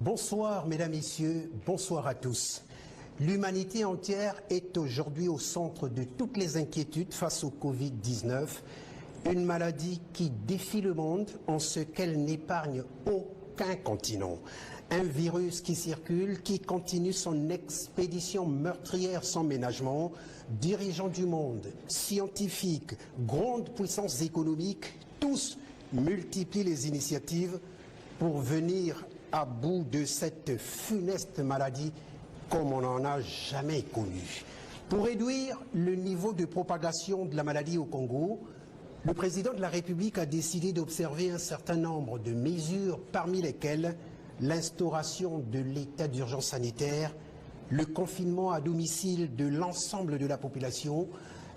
Bonsoir mesdames, messieurs, bonsoir à tous. L'humanité entière est aujourd'hui au centre de toutes les inquiétudes face au Covid-19, une maladie qui défie le monde en ce qu'elle n'épargne aucun continent. Un virus qui circule, qui continue son expédition meurtrière sans ménagement. Dirigeants du monde, scientifiques, grandes puissances économiques, tous multiplient les initiatives pour venir à bout de cette funeste maladie comme on n'en a jamais connu. Pour réduire le niveau de propagation de la maladie au Congo, le président de la République a décidé d'observer un certain nombre de mesures, parmi lesquelles l'instauration de l'état d'urgence sanitaire, le confinement à domicile de l'ensemble de la population,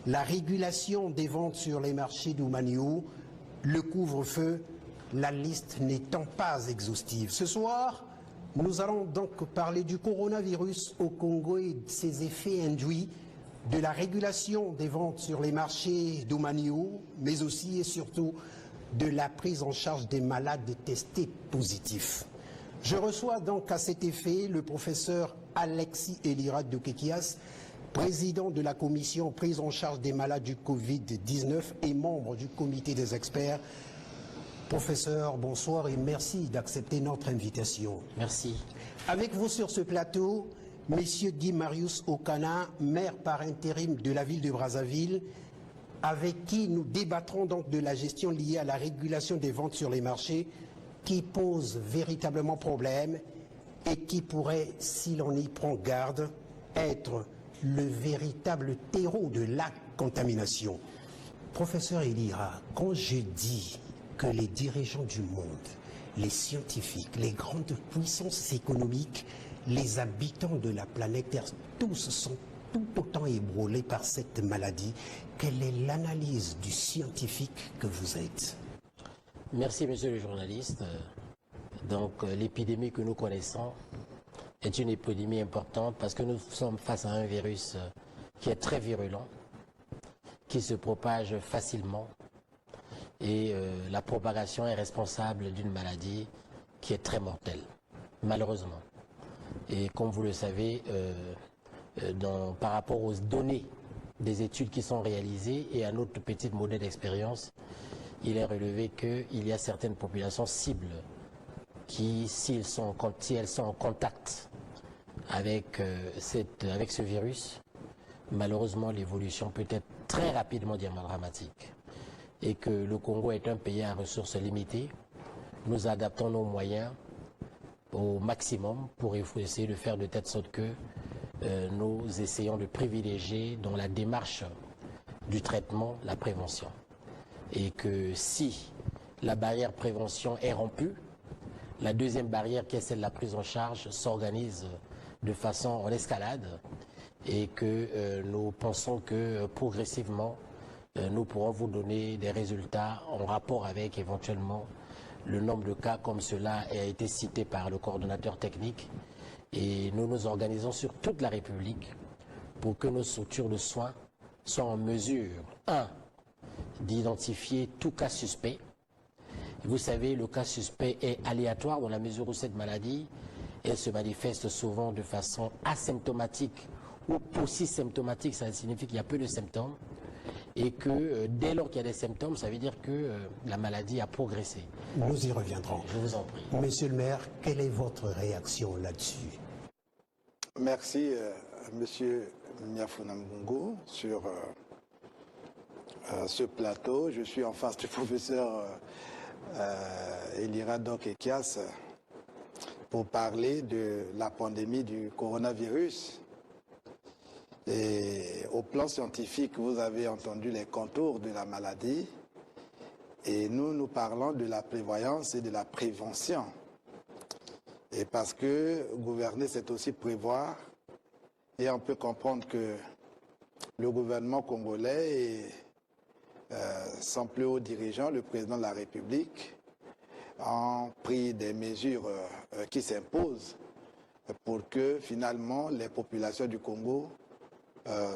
la régulation des ventes sur les marchés d'Oumanio, le couvre-feu, la liste n'étant pas exhaustive. Ce soir, nous allons donc parler du coronavirus au Congo et de ses effets induits, de la régulation des ventes sur les marchés d'Oumanio, mais aussi et surtout de la prise en charge des malades testés positifs. Je reçois donc à cet effet le professeur Alexis Elira Dokekias, président de la commission prise en charge des malades du Covid-19 et membre du comité des experts. Professeur, bonsoir et merci d'accepter notre invitation. Merci. Avec vous sur ce plateau, messieurs Guy Marius Okana, maire par intérim de la ville de Brazzaville, avec qui nous débattrons donc de la gestion liée à la régulation des ventes sur les marchés, qui pose véritablement problème et qui pourrait, si l'on y prend garde, être le véritable terreau de la contamination. Professeur Elira, quand je dis que les dirigeants du monde, les scientifiques, les grandes puissances économiques, les habitants de la planète Terre, tous sont tout autant ébranlés par cette maladie, quelle est l'analyse du scientifique que vous êtes? Merci, monsieur le journaliste. Donc, l'épidémie que nous connaissons est une épidémie importante parce que nous sommes face à un virus qui est très virulent, qui se propage facilement et la propagation est responsable d'une maladie qui est très mortelle, malheureusement. Et comme vous le savez, par rapport aux données des études qui sont réalisées et à notre petite modèle d'expérience, il est relevé qu'il y a certaines populations cibles qui, si elles sont en contact avec ce virus, malheureusement l'évolution peut être très rapidement dramatique. Et que le Congo est un pays à ressources limitées, nous adaptons nos moyens au maximum pour essayer de faire de telle sorte que nous essayons de privilégier dans la démarche du traitement la prévention. Et que si la barrière prévention est rompue, la deuxième barrière qui est celle de la prise en charge s'organise de façon en escalade et que nous pensons que progressivement nous pourrons vous donner des résultats en rapport avec éventuellement le nombre de cas comme cela a été cité par le coordonnateur technique. Et nous nous organisons sur toute la République pour que nos structures de soins soient en mesure, d'identifier tout cas suspect. Vous savez, le cas suspect est aléatoire dans la mesure où cette maladie, elle se manifeste souvent de façon asymptomatique ou paucisymptomatique, ça signifie qu'il y a peu de symptômes. Et que dès lors qu'il y a des symptômes, ça veut dire que la maladie a progressé. Nous y reviendrons. Je vous en prie. Monsieur le maire, quelle est votre réaction là-dessus? Merci, monsieur Niafuna Mbungo, sur ce plateau. Je suis en face du professeur Elira Dokekias pour parler de la pandémie du coronavirus. Et au plan scientifique, vous avez entendu les contours de la maladie et nous parlons de la prévoyance et de la prévention. Et parce que gouverner, c'est aussi prévoir et on peut comprendre que le gouvernement congolais et son plus haut dirigeant, le président de la République, ont pris des mesures qui s'imposent pour que finalement les populations du Congo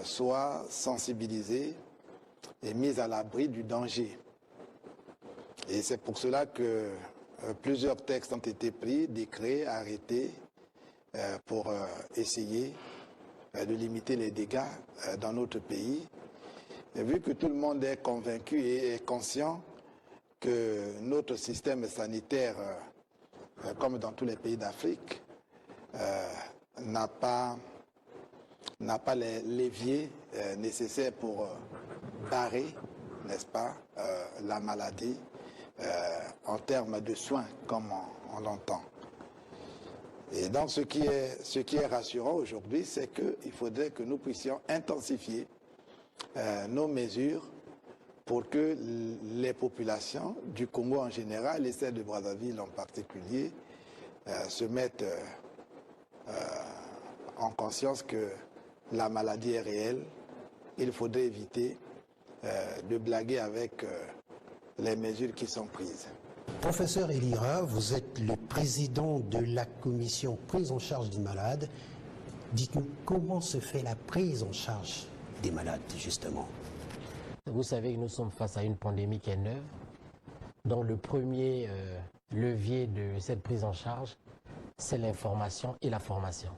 soient sensibilisées et mises à l'abri du danger. Et c'est pour cela que plusieurs textes ont été pris, décrets, arrêtés, pour essayer de limiter les dégâts dans notre pays. Et vu que tout le monde est convaincu et est conscient que notre système sanitaire, comme dans tous les pays d'Afrique, n'a pas les leviers nécessaires pour barrer, n'est-ce pas, la maladie en termes de soins, comme on l'entend. Et donc, ce qui est rassurant aujourd'hui, c'est qu'il faudrait que nous puissions intensifier nos mesures pour que les populations du Congo en général et celles de Brazzaville en particulier se mettent en conscience que la maladie est réelle. Il faudrait éviter de blaguer avec les mesures qui sont prises. Professeur Elira, vous êtes le président de la commission prise en charge des malades. Dites-nous comment se fait la prise en charge des malades, justement. Vous savez que nous sommes face à une pandémie qui est neuve, dont le premier levier de cette prise en charge, c'est l'information et la formation.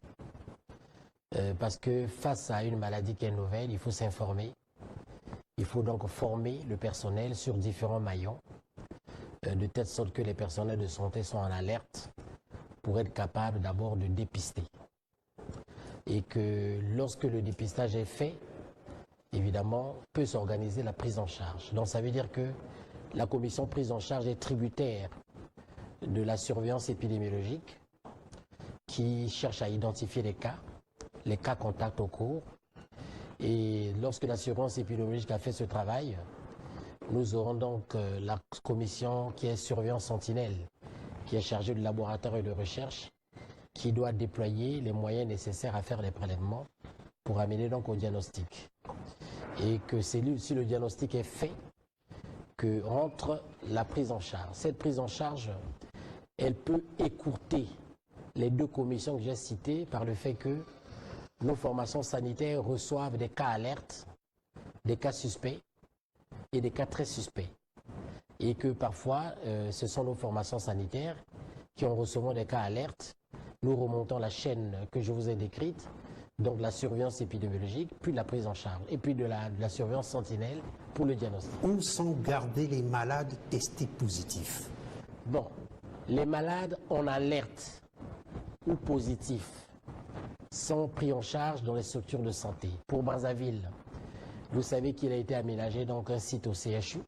Parce que face à une maladie qui est nouvelle, il faut s'informer. Il faut donc former le personnel sur différents maillons, de telle sorte que les personnels de santé sont en alerte pour être capables d'abord de dépister. Et que lorsque le dépistage est fait, évidemment, peut s'organiser la prise en charge. Donc ça veut dire que la commission prise en charge est tributaire de la surveillance épidémiologique qui cherche à identifier les cas contacts au cours. Et lorsque la surveillance épidémiologique a fait ce travail, nous aurons donc la commission qui est surveillance sentinelle, qui est chargée de laboratoire et de recherche, qui doit déployer les moyens nécessaires à faire les prélèvements pour amener donc au diagnostic. Et que c'est si le diagnostic est fait, que rentre la prise en charge. Cette prise en charge, elle peut écourter les deux commissions que j'ai citées par le fait que nos formations sanitaires reçoivent des cas alertes, des cas suspects et des cas très suspects. Et que parfois, ce sont nos formations sanitaires qui, en recevant des cas alertes, nous remontons la chaîne que je vous ai décrite, donc la surveillance épidémiologique, puis la prise en charge, et puis de la surveillance sentinelle pour le diagnostic. Où sont gardés les malades testés positifs? Bon, les malades en alerte ou positifs sont pris en charge dans les structures de santé. Pour Brazzaville, vous savez qu'il a été aménagé donc un site au CHU.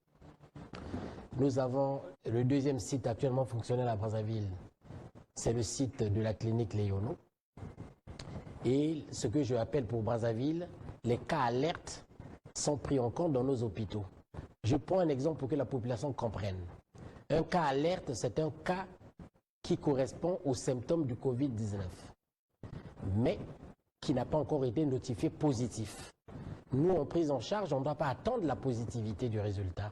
Nous avons le deuxième site actuellement fonctionnel à Brazzaville, c'est le site de la clinique Léono. Et ce que je appelle pour Brazzaville, les cas alertes sont pris en compte dans nos hôpitaux. Je prends un exemple pour que la population comprenne. Un cas alerte, c'est un cas qui correspond aux symptômes du Covid-19, mais qui n'a pas encore été notifié positif. Nous, en prise en charge, on ne doit pas attendre la positivité du résultat.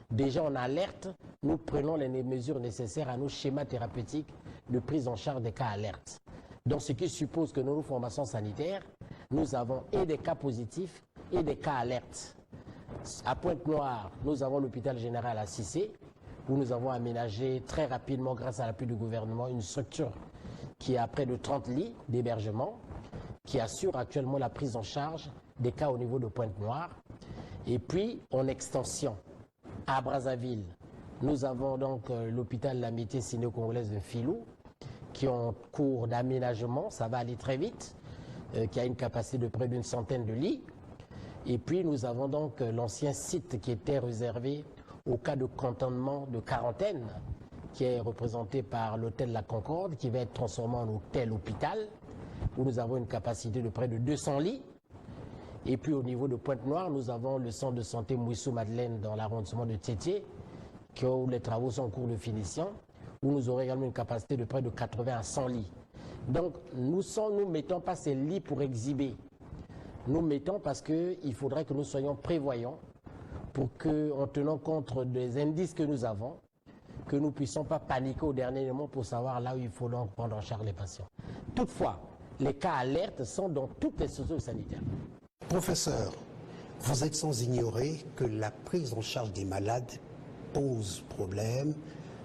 Déjà en alerte, nous prenons les mesures nécessaires à nos schémas thérapeutiques de prise en charge des cas alertes. Donc ce qui suppose que dans nos formations sanitaires, nous avons et des cas positifs et des cas alertes. À Pointe-Noire, nous avons l'hôpital général à Cissé, où nous avons aménagé très rapidement, grâce à l'appui du gouvernement, une structure qui a près de 30 lits d'hébergement, qui assure actuellement la prise en charge des cas au niveau de Pointe-Noire. Et puis, en extension, à Brazzaville, nous avons donc l'hôpital L'Amitié Sino-Congolaise de Filou, qui est en cours d'aménagement, ça va aller très vite, qui a une capacité de près d'une centaine de lits. Et puis, nous avons donc l'ancien site qui était réservé au cas de cantonnement de quarantaine, qui est représenté par l'hôtel La Concorde, qui va être transformé en hôtel-hôpital, où nous avons une capacité de près de 200 lits. Et puis au niveau de Pointe-Noire, nous avons le centre de santé Mouissou-Madeleine dans l'arrondissement de Tétié, où les travaux sont en cours de finition, où nous aurons également une capacité de près de 80 à 100 lits. Donc nous ne mettons pas ces lits pour exhiber. Nous mettons parce qu'il faudrait que nous soyons prévoyants pour que, en tenant compte des indices que nous avons, que nous ne puissions pas paniquer au dernier moment pour savoir là où il faut donc prendre en charge les patients. Toutefois, les cas alertes sont dans toutes les structures sanitaires. Professeur, vous êtes sans ignorer que la prise en charge des malades pose problème,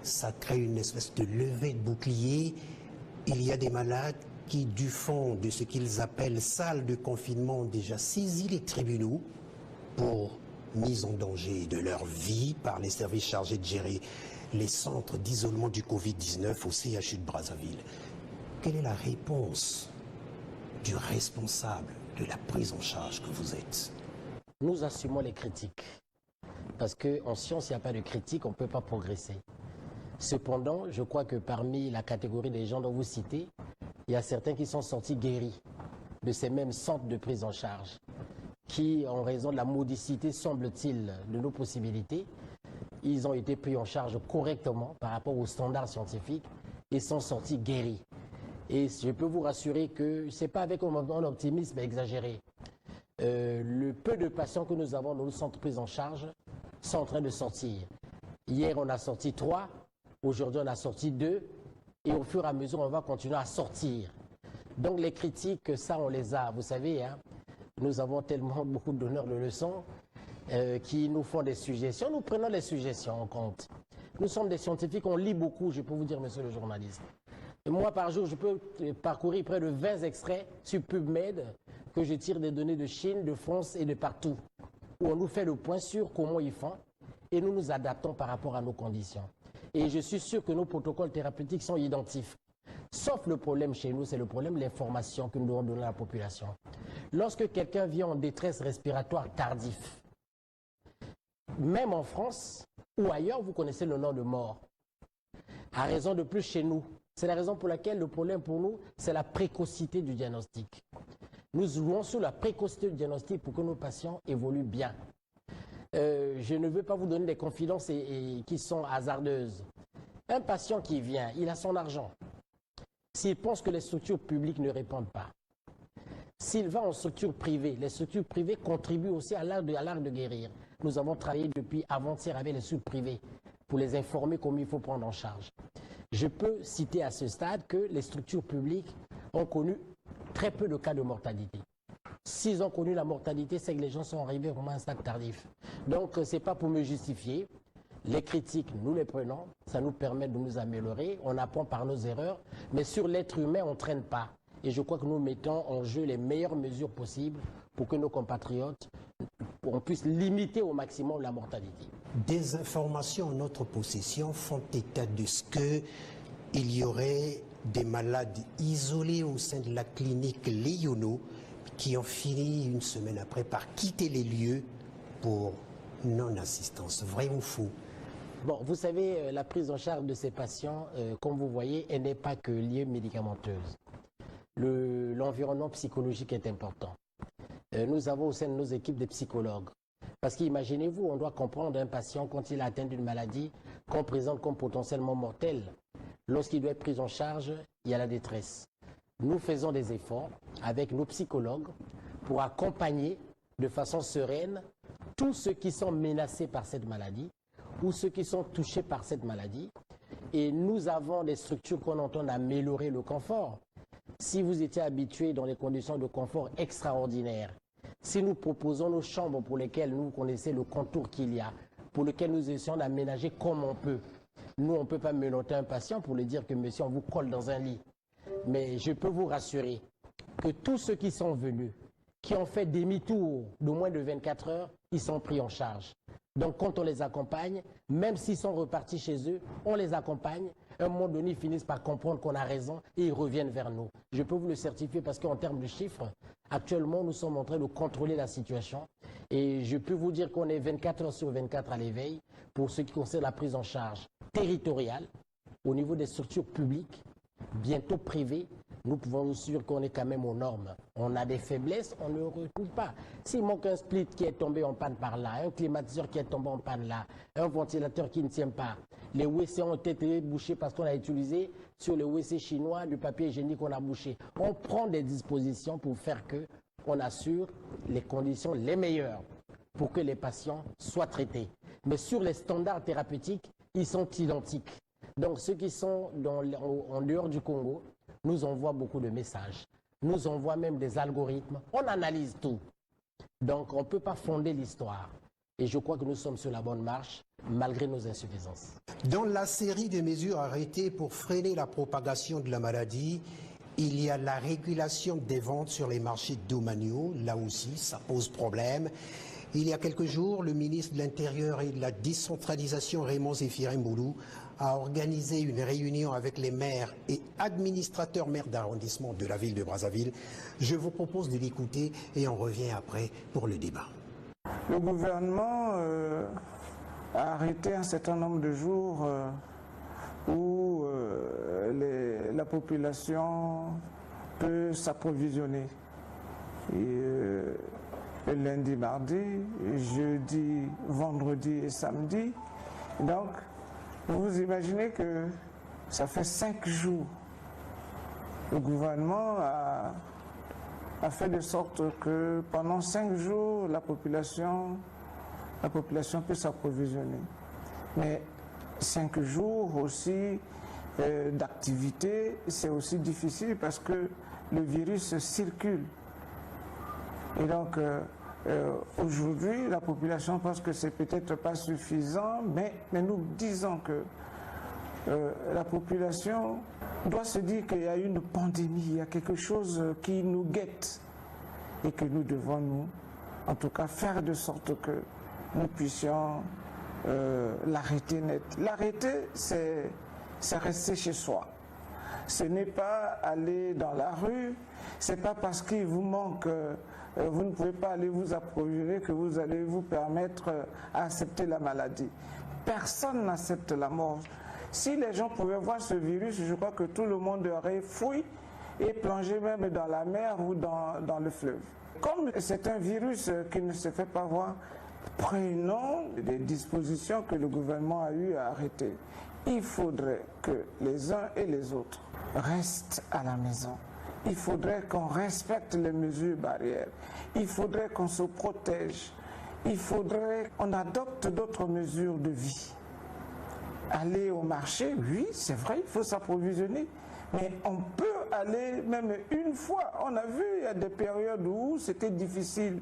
ça crée une espèce de levée de bouclier. Il y a des malades qui, du fond de ce qu'ils appellent salle de confinement, ont déjà saisi les tribunaux pour mise en danger de leur vie par les services chargés de gérer les centres d'isolement du Covid-19 au CHU de Brazzaville. Quelle est la réponse du responsable de la prise en charge que vous êtes? Nous assumons les critiques. Parce qu'en science, il n'y a pas de critique, on ne peut pas progresser. Cependant, je crois que parmi la catégorie des gens dont vous citez, il y a certains qui sont sortis guéris de ces mêmes centres de prise en charge, qui, en raison de la modicité, semble-t-il, de nos possibilités, ils ont été pris en charge correctement par rapport aux standards scientifiques et sont sortis guéris. Et je peux vous rassurer que ce n'est pas avec un optimisme exagéré. Le peu de patients que nous avons dans nos centres de prise en charge sont en train de sortir. Hier, on a sorti 3, aujourd'hui, on a sorti 2, et au fur et à mesure, on va continuer à sortir. Donc les critiques, ça, on les a. Vous savez, hein, nous avons tellement beaucoup de donneurs de leçons qui nous font des suggestions. Nous prenons les suggestions en compte. Nous sommes des scientifiques, on lit beaucoup, je peux vous dire, monsieur le journaliste. Et moi, par jour, je peux parcourir près de 20 extraits sur PubMed que je tire des données de Chine, de France et de partout, où on nous fait le point sur comment ils font et nous nous adaptons par rapport à nos conditions. Et je suis sûr que nos protocoles thérapeutiques sont identiques. Sauf le problème chez nous, c'est le problème de l'information que nous devons donner à la population. Lorsque quelqu'un vient en détresse respiratoire tardif, même en France ou ailleurs, vous connaissez le nom de mort. À raison de plus chez nous. C'est la raison pour laquelle le problème pour nous, c'est la précocité du diagnostic. Nous jouons sur la précocité du diagnostic pour que nos patients évoluent bien. Je ne veux pas vous donner des confidences qui sont hasardeuses. Un patient qui vient, il a son argent. S'il pense que les structures publiques ne répondent pas, s'il va en structure privée, les structures privées contribuent aussi à l'art de guérir. Nous avons travaillé depuis avant-hier avec les structures privées pour les informer comment il faut prendre en charge. Je peux citer à ce stade que les structures publiques ont connu très peu de cas de mortalité. S'ils ont connu la mortalité, c'est que les gens sont arrivés vraiment à un stade tardif. Donc, ce n'est pas pour me justifier. Les critiques, nous les prenons. Ça nous permet de nous améliorer. On apprend par nos erreurs. Mais sur l'être humain, on ne traîne pas. Et je crois que nous mettons en jeu les meilleures mesures possibles pour que nos compatriotes, on puisse limiter au maximum la mortalité. Des informations en notre possession font état de ce qu'il y aurait des malades isolés au sein de la clinique Léono qui ont fini une semaine après par quitter les lieux pour non-assistance. Vrai ou faux? Bon, vous savez, la prise en charge de ces patients, comme vous voyez, elle n'est pas que liée médicamenteuse. L'environnement psychologique est important. Nous avons au sein de nos équipes des psychologues. Parce qu'imaginez-vous, on doit comprendre un patient quand il a atteint d'une maladie qu'on présente comme potentiellement mortelle. Lorsqu'il doit être pris en charge, il y a la détresse. Nous faisons des efforts avec nos psychologues pour accompagner de façon sereine tous ceux qui sont menacés par cette maladie ou ceux qui sont touchés par cette maladie. Et nous avons des structures qu'on entend améliorer le confort. Si vous étiez habitué dans les conditions de confort extraordinaires, si nous proposons nos chambres pour lesquelles nous connaissons le contour qu'il y a, pour lesquelles nous essayons d'aménager comme on peut, nous, on ne peut pas menotter un patient pour lui dire que monsieur, on vous colle dans un lit. Mais je peux vous rassurer que tous ceux qui sont venus, qui ont fait demi-tour de moins de 24 heures, ils sont pris en charge. Donc quand on les accompagne, même s'ils sont repartis chez eux, on les accompagne. À un moment donné, ils finissent par comprendre qu'on a raison et ils reviennent vers nous. Je peux vous le certifier parce qu'en termes de chiffres, actuellement, nous sommes en train de contrôler la situation. Et je peux vous dire qu'on est 24 heures sur 24 à l'éveil pour ce qui concerne la prise en charge territoriale au niveau des structures publiques, bientôt privées. Nous pouvons nous assurer qu'on est quand même aux normes. On a des faiblesses, on ne retrouve pas. S'il manque un split qui est tombé en panne par là, un climatiseur qui est tombé en panne là, un ventilateur qui ne tient pas, les WC ont été bouchés parce qu'on a utilisé sur les WC chinois du papier hygiénique qu'on a bouché. On prend des dispositions pour faire qu'on assure les conditions les meilleures pour que les patients soient traités. Mais sur les standards thérapeutiques, ils sont identiques. Donc ceux qui sont en dehors du Congo nous envoient beaucoup de messages, nous envoient même des algorithmes, on analyse tout. Donc on ne peut pas fonder l'histoire. Et je crois que nous sommes sur la bonne marche, malgré nos insuffisances. Dans la série de mesures arrêtées pour freiner la propagation de la maladie, il y a la régulation des ventes sur les marchés domaniaux. Là aussi, ça pose problème. Il y a quelques jours, le ministre de l'Intérieur et de la décentralisation, Raymond Zéphirine Boulou, a organisé une réunion avec les maires et administrateurs maires d'arrondissement de la ville de Brazzaville. Je vous propose de l'écouter et on revient après pour le débat. Le gouvernement a arrêté un certain nombre de jours où la population peut s'approvisionner. Le lundi, mardi, jeudi, vendredi et samedi. Donc, vous imaginez que ça fait 5 jours. Le gouvernement a fait de sorte que pendant 5 jours, la population peut s'approvisionner. Mais 5 jours aussi d'activité, c'est aussi difficile parce que le virus circule. Et donc, aujourd'hui, la population pense que c'est peut-être pas suffisant, mais nous disons que la population doit se dire qu'il y a une pandémie, il y a quelque chose qui nous guette et que nous devons, nous, en tout cas, faire de sorte que nous puissions l'arrêter net. L'arrêter, c'est rester chez soi. Ce n'est pas aller dans la rue, c'est pas parce qu'il vous manque, vous ne pouvez pas aller vous approvisionner que vous allez vous permettre à accepter la maladie. Personne n'accepte la mort. Si les gens pouvaient voir ce virus, je crois que tout le monde aurait fui et plongé même dans la mer ou dans le fleuve. Comme c'est un virus qui ne se fait pas voir, prenons des dispositions que le gouvernement a eu à arrêter. Il faudrait que les uns et les autres restent à la maison. Il faudrait qu'on respecte les mesures barrières. Il faudrait qu'on se protège. Il faudrait qu'on adopte d'autres mesures de vie. Aller au marché, oui, c'est vrai, il faut s'approvisionner. Mais on peut aller même une fois. On a vu, il y a des périodes où c'était difficile.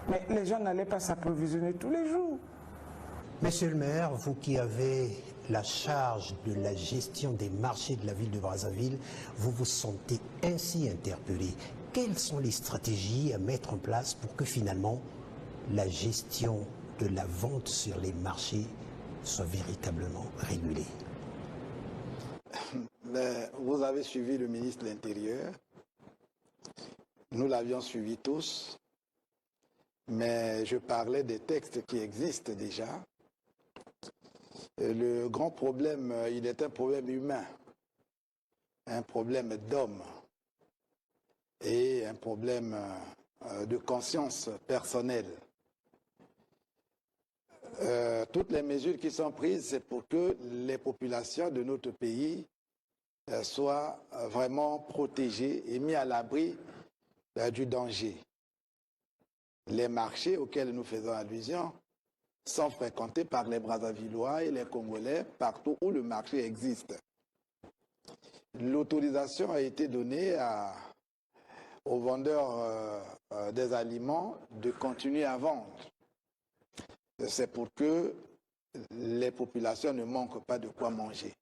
Mais les gens n'allaient pas s'approvisionner tous les jours. Monsieur le maire, vous qui avez la charge de la gestion des marchés de la ville de Brazzaville, vous vous sentez ainsi interpellé. Quelles sont les stratégies à mettre en place pour que finalement la gestion de la vente sur les marchés soit véritablement régulée? Vous avez suivi le ministre de l'Intérieur. Nous l'avions suivi tous. Mais je parlais des textes qui existent déjà. Le grand problème, il est un problème humain, un problème d'homme et un problème de conscience personnelle. Toutes les mesures qui sont prises, c'est pour que les populations de notre pays soient vraiment protégées et mises à l'abri du danger. Les marchés auxquels nous faisons allusion sont fréquentés par les Brazzavillois et les Congolais partout où le marché existe. L'autorisation a été donnée aux vendeurs des aliments de continuer à vendre. C'est pour que les populations ne manquent pas de quoi manger.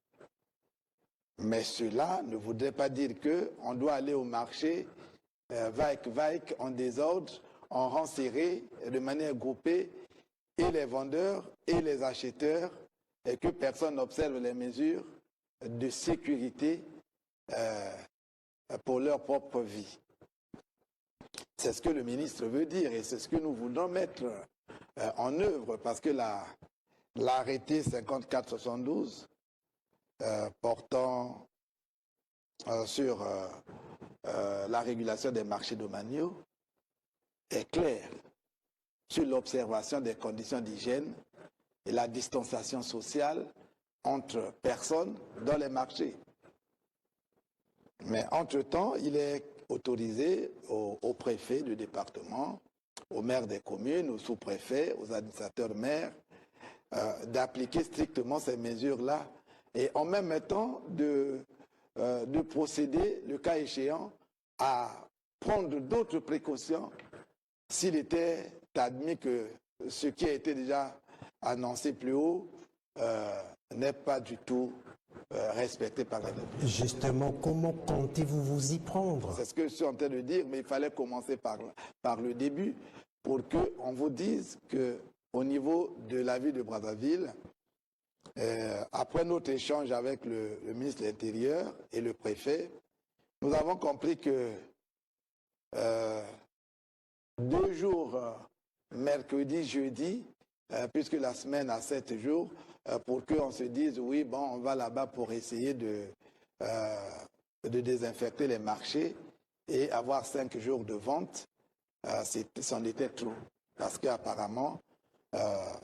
Mais cela ne voudrait pas dire qu'on doit aller au marché vaik en désordre, en rang serré, de manière groupée, et les vendeurs et les acheteurs, et que personne n'observe les mesures de sécurité pour leur propre vie. C'est ce que le ministre veut dire et c'est ce que nous voulons mettre en œuvre, parce que l'arrêté 5472 portant sur la régulation des marchés domaniaux est clair sur l'observation des conditions d'hygiène et la distanciation sociale entre personnes dans les marchés. Mais entre-temps, il est autorisé aux préfets du département, aux maires des communes, aux sous-préfets, aux administrateurs maires, d'appliquer strictement ces mesures-là et en même temps de procéder, le cas échéant, à prendre d'autres précautions s'il était admis que ce qui a été déjà annoncé plus haut n'est pas du tout respecté par la République. Justement, comment comptez-vous vous y prendre? C'est ce que je suis en train de dire, mais il fallait commencer par le début pour qu'on vous dise qu'au niveau de la ville de Brazzaville, après notre échange avec le ministre de l'Intérieur et le préfet, nous avons compris que 2 jours, mercredi, jeudi, puisque la semaine a 7 jours, pour qu'on se dise, oui, bon, on va là-bas pour essayer de désinfecter les marchés et avoir 5 jours de vente, c'en était trop. Parce qu'apparemment,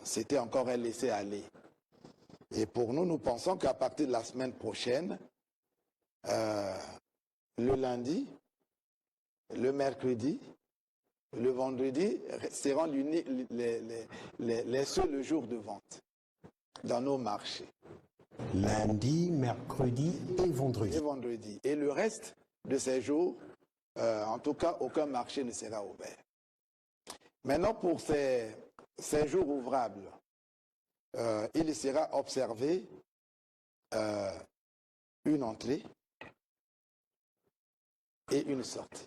c'était encore un laisser-aller. Et pour nous, nous pensons qu'à partir de la semaine prochaine, le lundi, le mercredi, le vendredi seront les seuls jours de vente dans nos marchés. Lundi, mercredi et vendredi. Et le reste de ces jours, en tout cas, aucun marché ne sera ouvert. Maintenant, pour ces jours ouvrables, il sera observé une entrée et une sortie.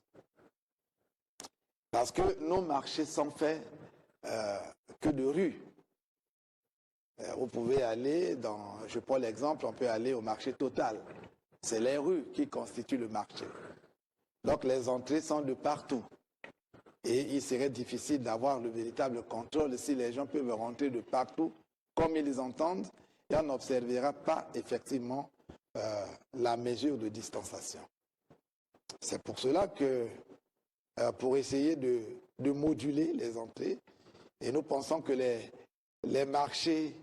Parce que nos marchés sont faits que de rues. Vous pouvez aller je prends l'exemple, on peut aller au marché Total. C'est les rues qui constituent le marché. Donc les entrées sont de partout. Et il serait difficile d'avoir le véritable contrôle si les gens peuvent rentrer de partout comme ils entendent et on n'observera pas effectivement la mesure de distanciation. C'est pour cela que pour essayer de moduler les entrées, et nous pensons que les marchés,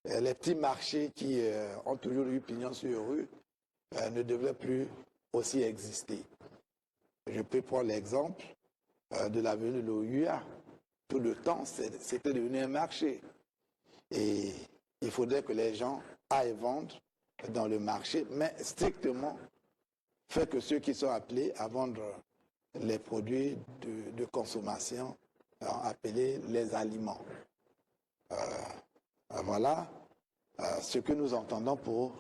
les petits marchés qui ont toujours eu pignon sur rue, ne devraient plus aussi exister. Je peux prendre l'exemple de l'avenue de l'OUA. Tout le temps, c'était devenu un marché. Et il faudrait que les gens aillent vendre dans le marché, mais strictement fait que ceux qui sont appelés à vendre les produits de consommation, appelés les aliments. Voilà ce que nous entendons pour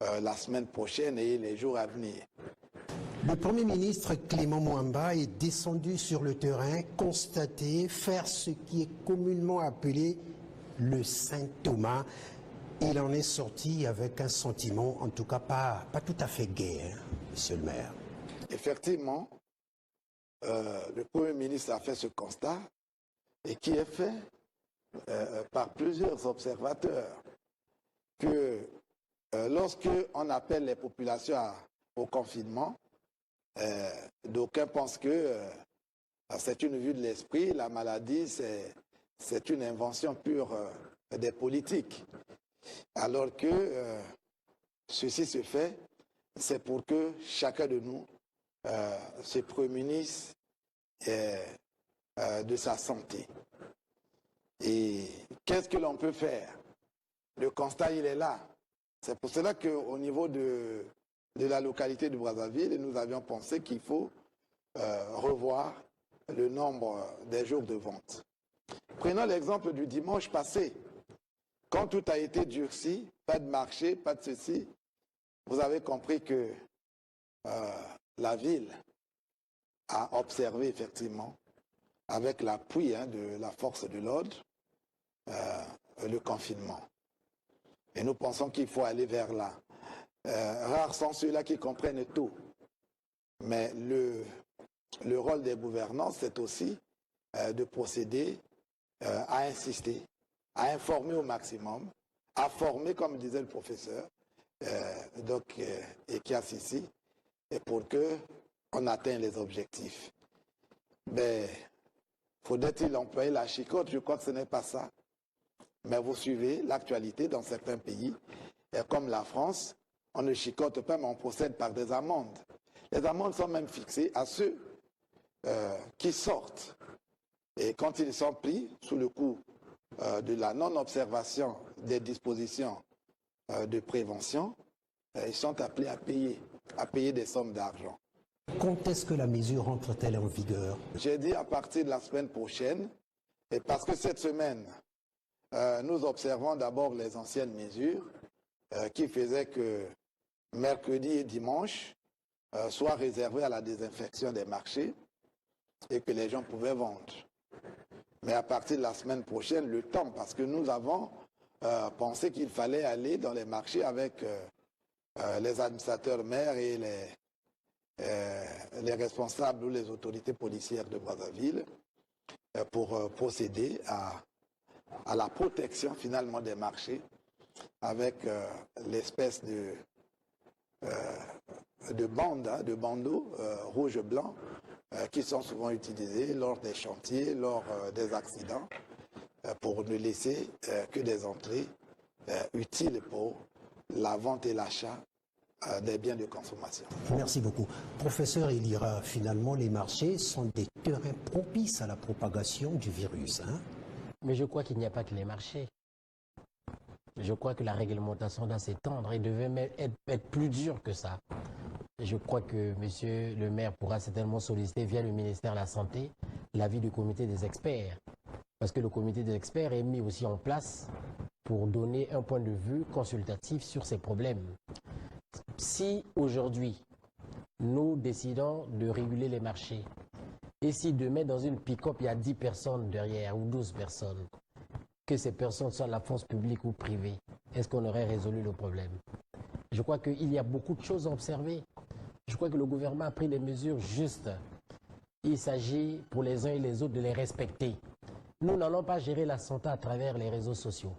la semaine prochaine et les jours à venir. Le Premier ministre Clément Mwamba est descendu sur le terrain, constater, faire ce qui est communément appelé le Saint Thomas. Il en est sorti avec un sentiment, en tout cas pas tout à fait gai, hein, monsieur le maire. Effectivement, le Premier ministre a fait ce constat et qui est fait par plusieurs observateurs que lorsque on appelle les populations au confinement, d'aucuns pensent que c'est une vue de l'esprit, la maladie c'est une invention pure des politiques. Alors que ceci se fait, c'est pour que chacun de nous se prémunisse de sa santé. Et qu'est-ce que l'on peut faire? Le constat, il est là. C'est pour cela qu'au niveau de la localité de Brazzaville, nous avions pensé qu'il faut revoir le nombre des jours de vente. Prenons l'exemple du dimanche passé. Quand tout a été durci, pas de marché, pas de ceci, vous avez compris que la ville a observé effectivement, avec l'appui de la force de l'ordre, le confinement. Et nous pensons qu'il faut aller vers là. Rares sont ceux-là qui comprennent tout. Mais le rôle des gouvernants, c'est aussi de procéder à insister, à informer au maximum, à former, comme disait le professeur, et qui a ici, et pour qu'on atteigne les objectifs. Mais faudrait-il employer la chicotte? Je crois que ce n'est pas ça. Mais vous suivez l'actualité dans certains pays, et comme la France, on ne chicote pas, mais on procède par des amendes. Les amendes sont même fixées à ceux qui sortent. Et quand ils sont pris sous le coup de la non-observation des dispositions de prévention, ils sont appelés à payer des sommes d'argent. Quand est-ce que la mesure entre-t-elle en vigueur? J'ai dit à partir de la semaine prochaine, Et parce que cette semaine, nous observons d'abord les anciennes mesures qui faisaient que mercredi et dimanche soient réservés à la désinfection des marchés et que les gens pouvaient vendre. Mais à partir de la semaine prochaine, le temps, parce que nous avons pensé qu'il fallait aller dans les marchés avec les administrateurs maires et les responsables ou les autorités policières de Brazzaville pour procéder à la protection finalement des marchés avec l'espèce de bandes, de bandeaux rouge-blanc qui sont souvent utilisés lors des chantiers, lors des accidents, pour ne laisser que des entrées utiles pour la vente et l'achat des biens de consommation. Merci beaucoup. Professeur Elira, finalement, les marchés sont des terrains propices à la propagation du virus. Mais je crois qu'il n'y a pas que les marchés. Je crois que la réglementation doit s'étendre et devait même être plus dure que ça. Je crois que monsieur le maire pourra certainement solliciter via le ministère de la Santé l'avis du comité des experts. Parce que le comité des experts est mis aussi en place pour donner un point de vue consultatif sur ces problèmes. Si aujourd'hui, nous décidons de réguler les marchés, et si demain dans une pick-up, il y a 10 personnes derrière ou 12 personnes, que ces personnes soient de la force publique ou privée, est-ce qu'on aurait résolu le problème? Je crois qu'il y a beaucoup de choses à observer. Je crois que le gouvernement a pris des mesures justes. Il s'agit pour les uns et les autres de les respecter. Nous n'allons pas gérer la santé à travers les réseaux sociaux.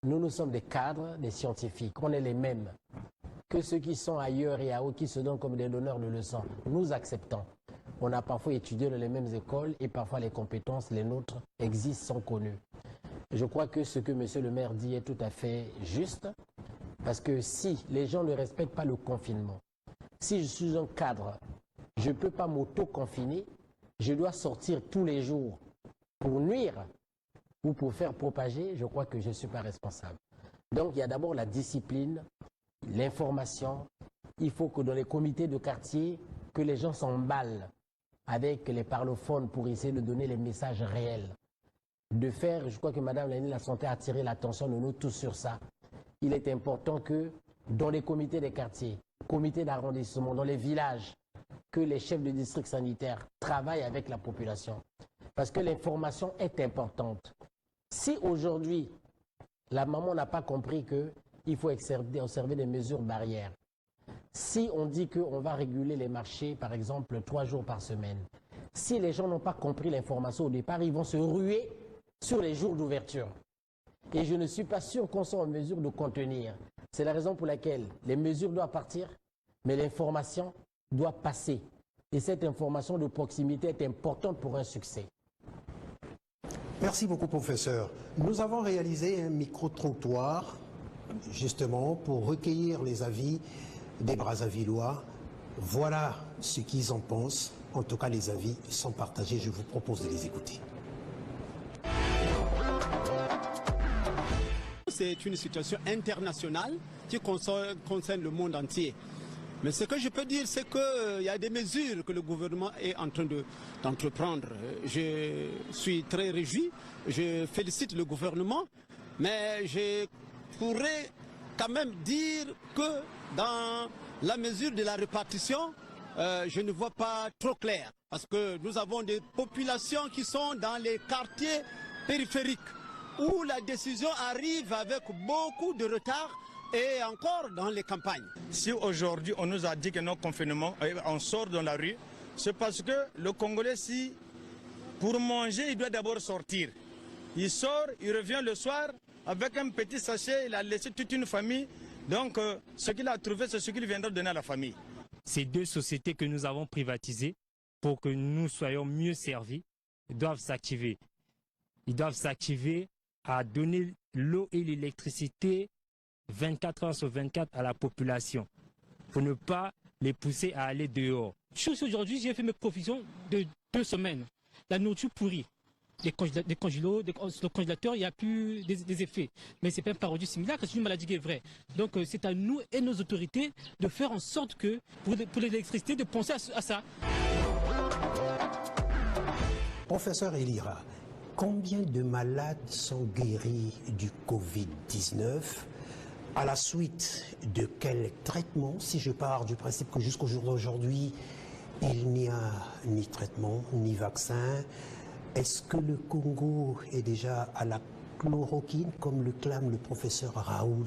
Nous sommes des cadres, des scientifiques. On est les mêmes que ceux qui sont ailleurs et à eux qui se donnent comme des donneurs de leçons. Nous acceptons. On a parfois étudié dans les mêmes écoles et parfois les compétences, les nôtres, existent, sont connues. Je crois que ce que monsieur le maire dit est tout à fait juste, parce que si les gens ne respectent pas le confinement, si je suis un cadre, je ne peux pas m'auto-confiner, je dois sortir tous les jours pour nuire ou pour faire propager, je crois que je ne suis pas responsable. Donc il y a d'abord la discipline, l'information. Il faut que dans les comités de quartier, que les gens s'emballent avec les parlophones pour essayer de donner les messages réels. De faire, je crois que Madame la ministre de la Santé a attiré l'attention de nous tous sur ça. Il est important que dans les comités des quartiers, comités d'arrondissement, dans les villages, que les chefs de district sanitaire travaillent avec la population. Parce que l'information est importante. Si aujourd'hui, la maman n'a pas compris qu'il faut observer des mesures barrières, si on dit qu'on va réguler les marchés, par exemple, 3 jours par semaine, si les gens n'ont pas compris l'information au départ, ils vont se ruer sur les jours d'ouverture. Et je ne suis pas sûr qu'on soit en mesure de contenir. C'est la raison pour laquelle les mesures doivent partir, mais l'information doit passer. Et cette information de proximité est importante pour un succès. Merci beaucoup, professeur. Nous avons réalisé un micro-trottoir, justement, pour recueillir les avis des Brazzavillois. Voilà ce qu'ils en pensent. En tout cas, les avis sont partagés. Je vous propose de les écouter. C'est une situation internationale qui concerne le monde entier. Mais ce que je peux dire, c'est qu'il y a des mesures que le gouvernement est en train d'entreprendre. Je suis très réjoui, je félicite le gouvernement, mais je pourrais quand même dire que dans la mesure de la répartition, je ne vois pas trop clair. Parce que nous avons des populations qui sont dans les quartiers périphériques, où la décision arrive avec beaucoup de retard et encore dans les campagnes. Si aujourd'hui on nous a dit que non confinement, on sort dans la rue, c'est parce que le Congolais, si pour manger, il doit d'abord sortir. Il sort, il revient le soir avec un petit sachet, il a laissé toute une famille. Donc ce qu'il a trouvé, c'est ce qu'il viendra donner à la famille. Ces 2 sociétés que nous avons privatisées pour que nous soyons mieux servis doivent s'activer. Ils doivent s'activer à donner l'eau et l'électricité 24 heures sur 24 à la population pour ne pas les pousser à aller dehors. Aujourd'hui, j'ai fait mes provisions de 2 semaines. La nourriture pourrie. Le congélateur, il n'y a plus des effets. Mais ce n'est pas une parodie similaire, c'est une maladie qui est vraie. Donc c'est à nous et nos autorités de faire en sorte que, pour l'électricité, de penser à ça. Professeur Elira, Combien de malades sont guéris du Covid-19? À la suite de quel traitement? Si je pars du principe que jusqu'au jour d'aujourd'hui, il n'y a ni traitement, ni vaccin, est-ce que le Congo est déjà à la chloroquine, comme le clame le professeur Raoult?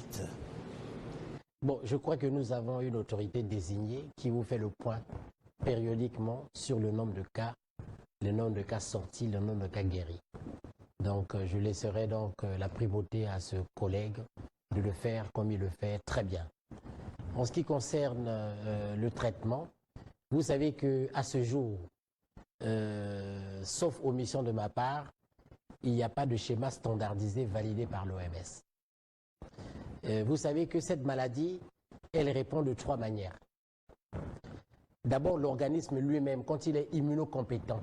Bon, je crois que nous avons une autorité désignée qui vous fait le point périodiquement sur le nombre de cas, le nombre de cas sortis, le nombre de cas guéris. Donc, je laisserai donc la primauté à ce collègue de le faire comme il le fait très bien. En ce qui concerne le traitement, vous savez qu'à ce jour, sauf omission de ma part, il n'y a pas de schéma standardisé validé par l'OMS. Vous savez que cette maladie, elle répond de 3 manières. D'abord, l'organisme lui-même, quand il est immunocompétent,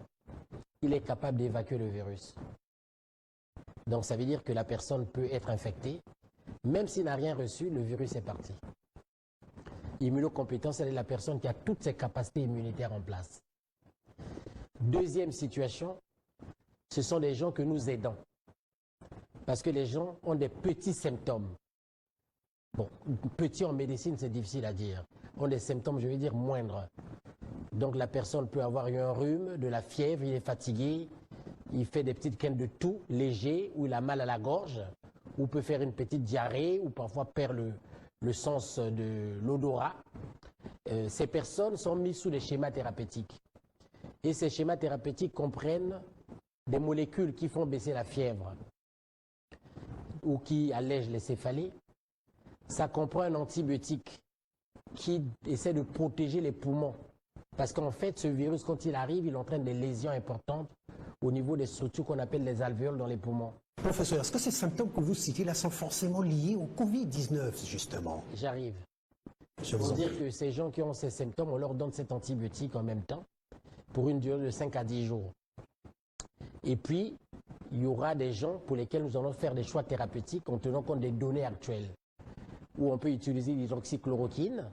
il est capable d'évacuer le virus. Donc ça veut dire que la personne peut être infectée, même s'il n'a rien reçu, le virus est parti. Immunocompétent, c'est la personne qui a toutes ses capacités immunitaires en place. Deuxième situation, ce sont des gens que nous aidons. Parce que les gens ont des petits symptômes. Bon, petits en médecine, c'est difficile à dire. Ont des symptômes, je vais dire, moindres. Donc la personne peut avoir eu un rhume, de la fièvre, il est fatigué, il fait des petites quintes de toux léger, ou il a mal à la gorge, ou peut faire une petite diarrhée, ou parfois perd le sens de l'odorat. Ces personnes sont mises sous des schémas thérapeutiques. Et ces schémas thérapeutiques comprennent des molécules qui font baisser la fièvre ou qui allègent les céphalées. Ça comprend un antibiotique qui essaie de protéger les poumons. Parce qu'en fait, ce virus, quand il arrive, il entraîne des lésions importantes au niveau des structures qu'on appelle les alvéoles dans les poumons. Professeur, est-ce que ces symptômes que vous citez là sont forcément liés au Covid-19, justement? J'arrive. Je Pour dire que ces gens qui ont ces symptômes, on leur donne cet antibiotique en même temps pour une durée de 5 à 10 jours. Et puis, il y aura des gens pour lesquels nous allons faire des choix thérapeutiques en tenant compte des données actuelles, où on peut utiliser l'hydroxychloroquine,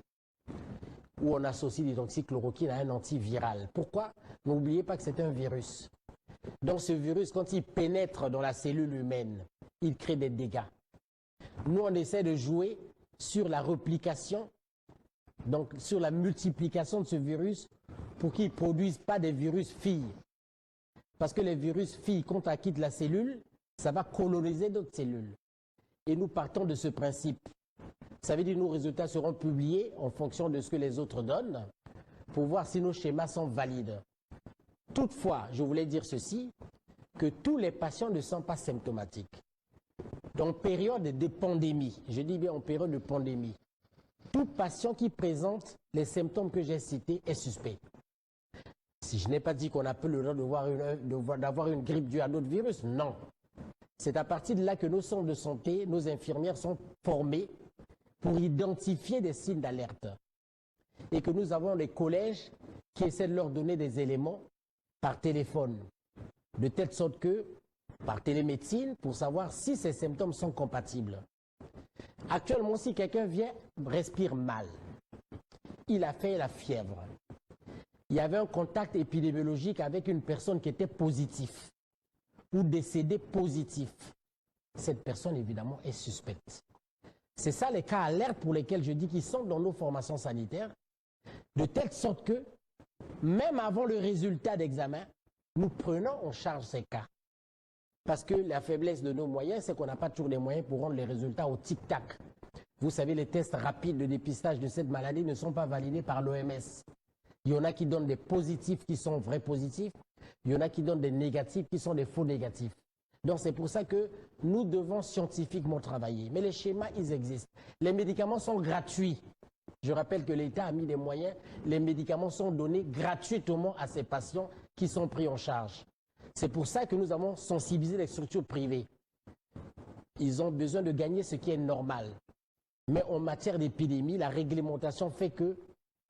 où on associe l'hydroxychloroquine à un antiviral. Pourquoi? N'oubliez pas que c'est un virus. Donc ce virus, quand il pénètre dans la cellule humaine, il crée des dégâts. Nous, on essaie de jouer sur la réplication, donc sur la multiplication de ce virus, pour qu'il ne produise pas des virus filles. Parce que les virus filles, quand on quitte la cellule, ça va coloniser d'autres cellules. Et nous partons de ce principe. Ça veut dire que nos résultats seront publiés en fonction de ce que les autres donnent pour voir si nos schémas sont valides. Toutefois, je voulais dire ceci, que tous les patients ne sont pas symptomatiques. En période de pandémie, je dis bien en période de pandémie, tout patient qui présente les symptômes que j'ai cités est suspect. Si je n'ai pas dit qu'on a peu le droit d'avoir une grippe due à d'autres virus, non. C'est à partir de là que nos centres de santé, nos infirmières sont formées pour identifier des signes d'alerte. Et que nous avons des collèges qui essaient de leur donner des éléments par téléphone, de telle sorte que, par télémédecine, pour savoir si ces symptômes sont compatibles. Actuellement, si quelqu'un vient, respire mal, il a fait la fièvre, il y avait un contact épidémiologique avec une personne qui était positive ou décédée positif, cette personne évidemment est suspecte. C'est ça les cas alertes pour lesquels je dis qu'ils sont dans nos formations sanitaires, de telle sorte que, même avant le résultat d'examen, nous prenons en charge ces cas. Parce que la faiblesse de nos moyens, c'est qu'on n'a pas toujours les moyens pour rendre les résultats au tic-tac. Vous savez, les tests rapides de dépistage de cette maladie ne sont pas validés par l'OMS. Il y en a qui donnent des positifs qui sont vrais positifs. Il y en a qui donnent des négatifs qui sont des faux négatifs. Donc c'est pour ça que nous devons scientifiquement travailler. Mais les schémas, ils existent. Les médicaments sont gratuits. Je rappelle que l'État a mis des moyens. Les médicaments sont donnés gratuitement à ces patients qui sont pris en charge. C'est pour ça que nous avons sensibilisé les structures privées. Ils ont besoin de gagner ce qui est normal. Mais en matière d'épidémie, la réglementation fait que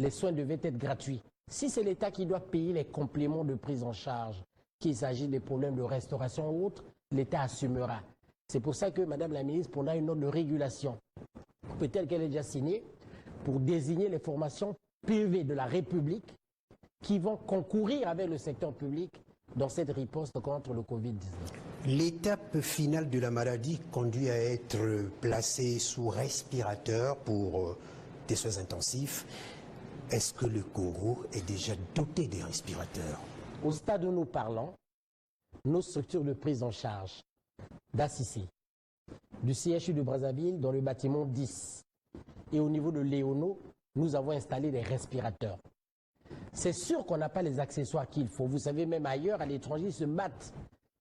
les soins devaient être gratuits. Si c'est l'État qui doit payer les compléments de prise en charge, qu'il s'agit des problèmes de restauration ou autres, l'État assumera. C'est pour ça que, Madame la Ministre, on a une ordre de régulation, peut-être qu'elle est déjà signée, pour désigner les formations privées de la République qui vont concourir avec le secteur public dans cette riposte contre le Covid-19. L'étape finale de la maladie conduit à être placé sous respirateur pour des soins intensifs. Est-ce que le Congo est déjà doté des respirateurs? Au stade où nous parlons, nos structures de prise en charge d'Assisi, du CHU de Brazzaville dans le bâtiment 10 et au niveau de Léono, nous avons installé des respirateurs. C'est sûr qu'on n'a pas les accessoires qu'il faut. Vous savez, même ailleurs, à l'étranger, ils se battent.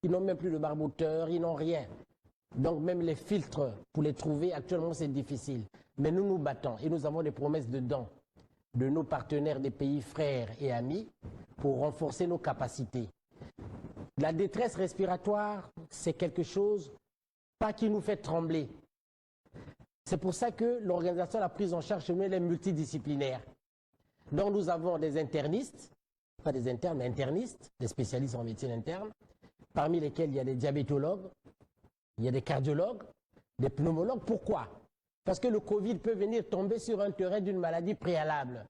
Ils n'ont même plus de barboteur, ils n'ont rien. Donc même les filtres, pour les trouver, actuellement, c'est difficile. Mais nous nous battons et nous avons des promesses dedans de nos partenaires des pays frères et amis pour renforcer nos capacités. La détresse respiratoire, c'est quelque chose pas qui nous fait trembler. C'est pour ça que l'organisation de la prise en charge chez nous elle est multidisciplinaire. Donc nous avons des internistes, pas des internes, mais internistes, des spécialistes en médecine interne, parmi lesquels il y a des diabétologues, il y a des cardiologues, des pneumologues. Pourquoi? Parce que le Covid peut venir tomber sur un terrain d'une maladie préalable.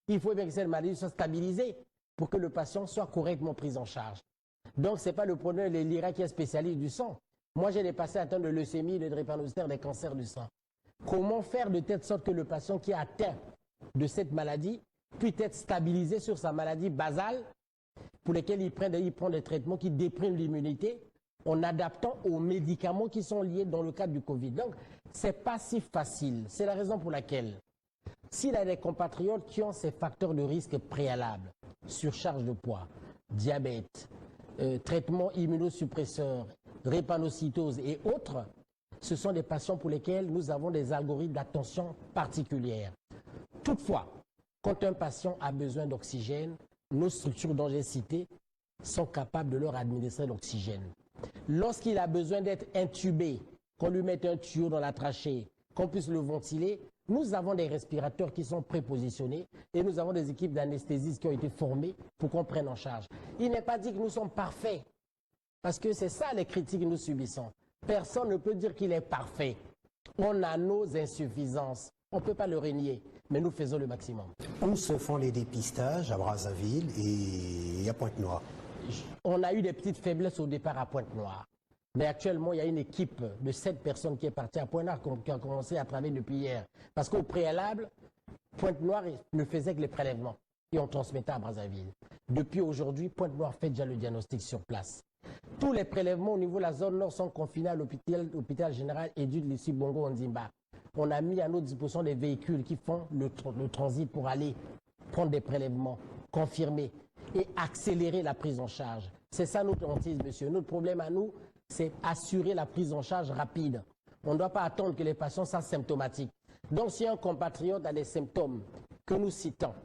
Il faut bien que cette maladie soit stabilisée pour que le patient soit correctement pris en charge. Donc ce n'est pas le preneur de l'IRA qui est spécialiste du sang. Moi j'ai des patients atteints de leucémie, de drépanocytaire, des cancers du sang. Comment faire de telle sorte que le patient qui est atteint de cette maladie puisse être stabilisé sur sa maladie basale pour lesquelles il prend des traitements qui dépriment l'immunité en adaptant aux médicaments qui sont liés dans le cadre du Covid. Donc, ce n'est pas si facile. C'est la raison pour laquelle, s'il y a des compatriotes qui ont ces facteurs de risque préalables, surcharge de poids, diabète, traitement immunosuppresseur, drépanocytose et autres, ce sont des patients pour lesquels nous avons des algorithmes d'attention particulière. Toutefois, quand un patient a besoin d'oxygène, nos structures dont j'ai cité sont capables de leur administrer l'oxygène. Lorsqu'il a besoin d'être intubé, qu'on lui mette un tuyau dans la trachée, qu'on puisse le ventiler, nous avons des respirateurs qui sont prépositionnés et nous avons des équipes d'anesthésistes qui ont été formées pour qu'on prenne en charge. Il n'est pas dit que nous sommes parfaits, parce que c'est ça les critiques que nous subissons. Personne ne peut dire qu'il est parfait. On a nos insuffisances. On ne peut pas le renier, mais nous faisons le maximum. Où se font les dépistages? À Brazzaville et à Pointe-Noire. On a eu des petites faiblesses au départ à Pointe-Noire. Mais actuellement, il y a une équipe de 7 personnes qui est partie à Pointe-Noire qui a commencé à travailler depuis hier. Parce qu'au préalable, Pointe-Noire ne faisait que les prélèvements et on transmettait à Brazzaville. Depuis aujourd'hui, Pointe-Noire fait déjà le diagnostic sur place. Tous les prélèvements au niveau de la zone nord sont confinés à l'hôpital général Edu de l'Issi Bongo Ndimba. On a mis à notre disposition des véhicules qui font le transit pour aller prendre des prélèvements, confirmer et accélérer la prise en charge. C'est ça notre hantise, monsieur. Notre problème à nous, c'est assurer la prise en charge rapide. On ne doit pas attendre que les patients soient symptomatiques. Donc si un compatriote a des symptômes que nous citons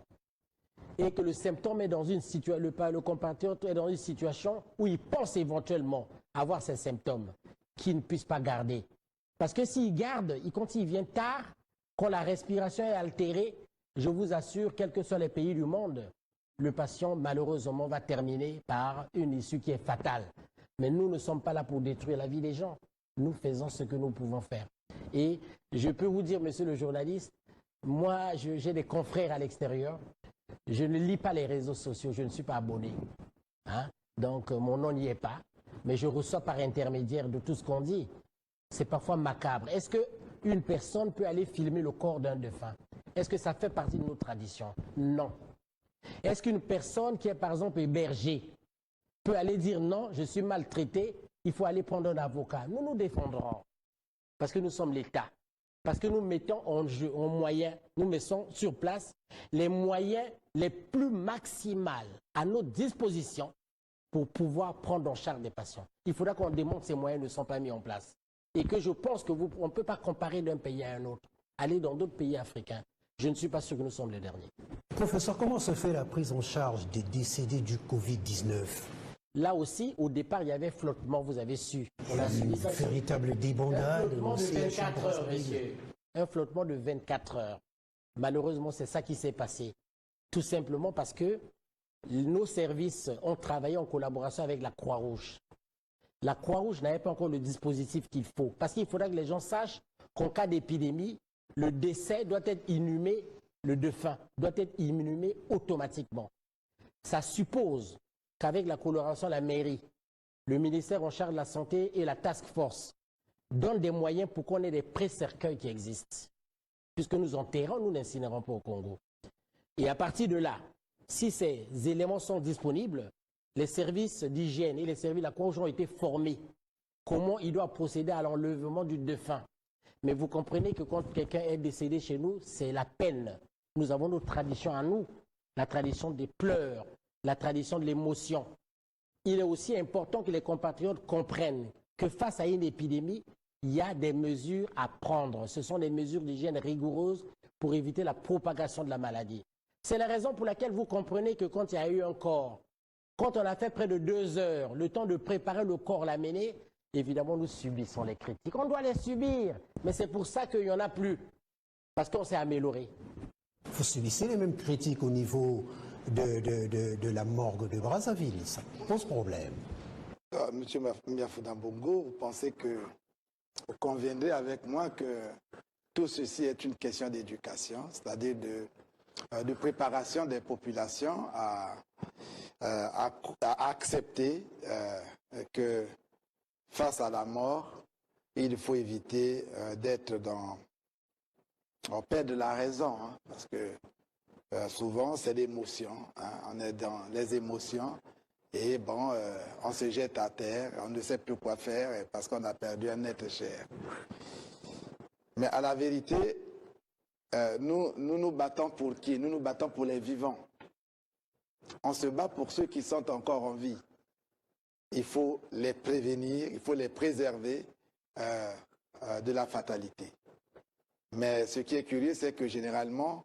et que le symptôme est dans une situation, le compatriote est dans une situation où il pense éventuellement avoir ces symptômes, qu'il ne puisse pas garder. Parce que s'il garde, quand il vient tard, quand la respiration est altérée, je vous assure, quels que soient les pays du monde, le patient malheureusement va terminer par une issue qui est fatale. Mais nous ne sommes pas là pour détruire la vie des gens. Nous faisons ce que nous pouvons faire. Et je peux vous dire, monsieur le journaliste, moi j'ai des confrères à l'extérieur. Je ne lis pas les réseaux sociaux, je ne suis pas abonné. Hein? Donc mon nom n'y est pas. Mais je reçois par intermédiaire de tout ce qu'on dit. C'est parfois macabre. Est-ce qu'une personne peut aller filmer le corps d'un défunt? Est-ce que ça fait partie de nos traditions? Non. Est-ce qu'une personne qui est par exemple hébergée peut aller dire non, je suis maltraité, il faut aller prendre un avocat? Nous nous défendrons parce que nous sommes l'État. Parce que nous mettons en jeu, en moyen, nous mettons sur place les moyens les plus maximales à notre disposition pour pouvoir prendre en charge des patients. Il faudra qu'on démontre que ces moyens ne sont pas mis en place. Et que je pense qu'on ne peut pas comparer d'un pays à un autre. Aller dans d'autres pays africains, je ne suis pas sûr que nous sommes les derniers. Professeur, comment se fait la prise en charge des décédés du Covid-19? Là aussi, au départ, il y avait flottement, vous avez su. On a suivi ça. Véritable débandade. Un flottement de 24 heures, monsieur. Un flottement de 24 heures. Malheureusement, c'est ça qui s'est passé. Tout simplement parce que nos services ont travaillé en collaboration avec la Croix-Rouge. La Croix-Rouge n'avait pas encore le dispositif qu'il faut. Parce qu'il faudra que les gens sachent qu'en cas d'épidémie, le décès doit être inhumé, le défunt doit être inhumé automatiquement. Ça suppose qu'avec la collaboration de la mairie, le ministère en charge de la santé et la task force donnent des moyens pour qu'on ait des pré-cercueils qui existent. Puisque nous enterrons, nous n'incinerons pas au Congo. Et à partir de là, si ces éléments sont disponibles, les services d'hygiène et les services de la Croix-Rouge ont été formés. Comment ils doivent procéder à l'enlèvement du défunt. Mais vous comprenez que quand quelqu'un est décédé chez nous, c'est la peine. Nous avons nos traditions à nous, la tradition des pleurs, la tradition de l'émotion. Il est aussi important que les compatriotes comprennent que face à une épidémie, il y a des mesures à prendre. Ce sont des mesures d'hygiène rigoureuses pour éviter la propagation de la maladie. C'est la raison pour laquelle vous comprenez que quand il y a eu un corps, quand on a fait près de 2 heures, le temps de préparer le corps, l'amener, évidemment, nous subissons les critiques. On doit les subir, mais c'est pour ça qu'il n'y en a plus, parce qu'on s'est amélioré. Vous subissez les mêmes critiques au niveau de la morgue de Brazzaville. Ça pose problème. Monsieur Miafouda Bongo, vous pensez que vous conviendrez avec moi que tout ceci est une question d'éducation, c'est-à-dire de préparation des populations à accepter que face à la mort, il faut éviter d'être on perd de la raison, hein, parce que souvent c'est l'émotion, hein, on est dans les émotions et bon, on se jette à terre, on ne sait plus quoi faire parce qu'on a perdu un être cher. Mais à la vérité, nous battons pour qui? Nous nous battons pour les vivants. On se bat pour ceux qui sont encore en vie. Il faut les prévenir, il faut les préserver de la fatalité. Mais ce qui est curieux, c'est que généralement,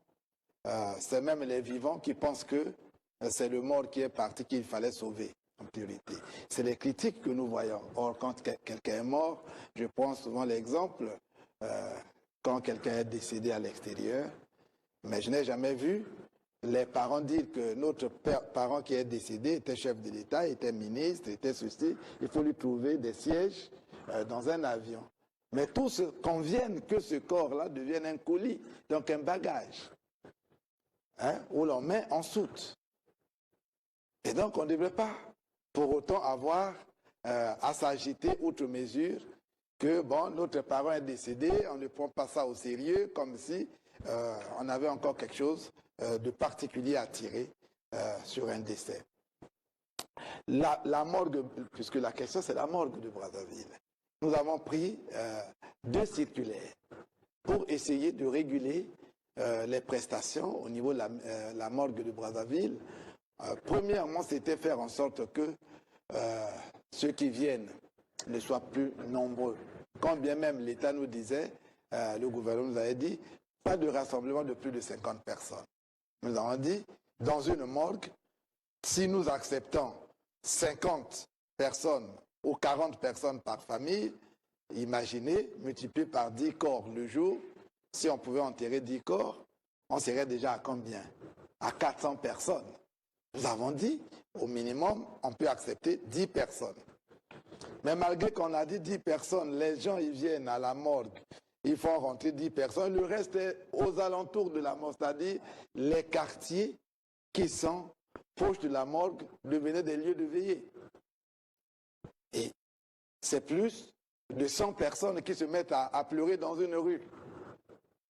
c'est même les vivants qui pensent que c'est le mort qui est parti qu'il fallait sauver en priorité. C'est les critiques que nous voyons. Or, quand quelqu'un est mort, je prends souvent l'exemple quand quelqu'un est décédé à l'extérieur, mais je n'ai jamais vu les parents dire que notre parent qui est décédé était chef de l'État, était ministre, était ceci. Il faut lui trouver des sièges dans un avion. Mais tous conviennent que ce corps-là devienne un colis, donc un bagage, hein, où l'on met en soute. Et donc on ne devrait pas pour autant avoir à s'agiter outre mesure que bon, notre parent est décédé, on ne prend pas ça au sérieux, comme si on avait encore quelque chose de particulier à tirer sur un décès. La morgue, puisque la question c'est la morgue de Brazzaville, nous avons pris 2 circulaires pour essayer de réguler les prestations au niveau de la morgue de Brazzaville. Premièrement, c'était faire en sorte que ceux qui viennent ne soient plus nombreux. Quand bien même l'État nous disait, le gouvernement nous avait dit, pas de rassemblement de plus de 50 personnes. Nous avons dit, dans une morgue, si nous acceptons 50 personnes ou 40 personnes par famille, imaginez, multiplié par 10 corps le jour, si on pouvait enterrer 10 corps, on serait déjà à combien? À 400 personnes. Nous avons dit, au minimum, on peut accepter 10 personnes. Mais malgré qu'on a dit 10 personnes, les gens ils viennent à la morgue, ils font rentrer 10 personnes, le reste est aux alentours de la morgue, c'est-à-dire les quartiers qui sont proches de la morgue devenaient des lieux de veillée. Et c'est plus de 100 personnes qui se mettent à pleurer dans une rue.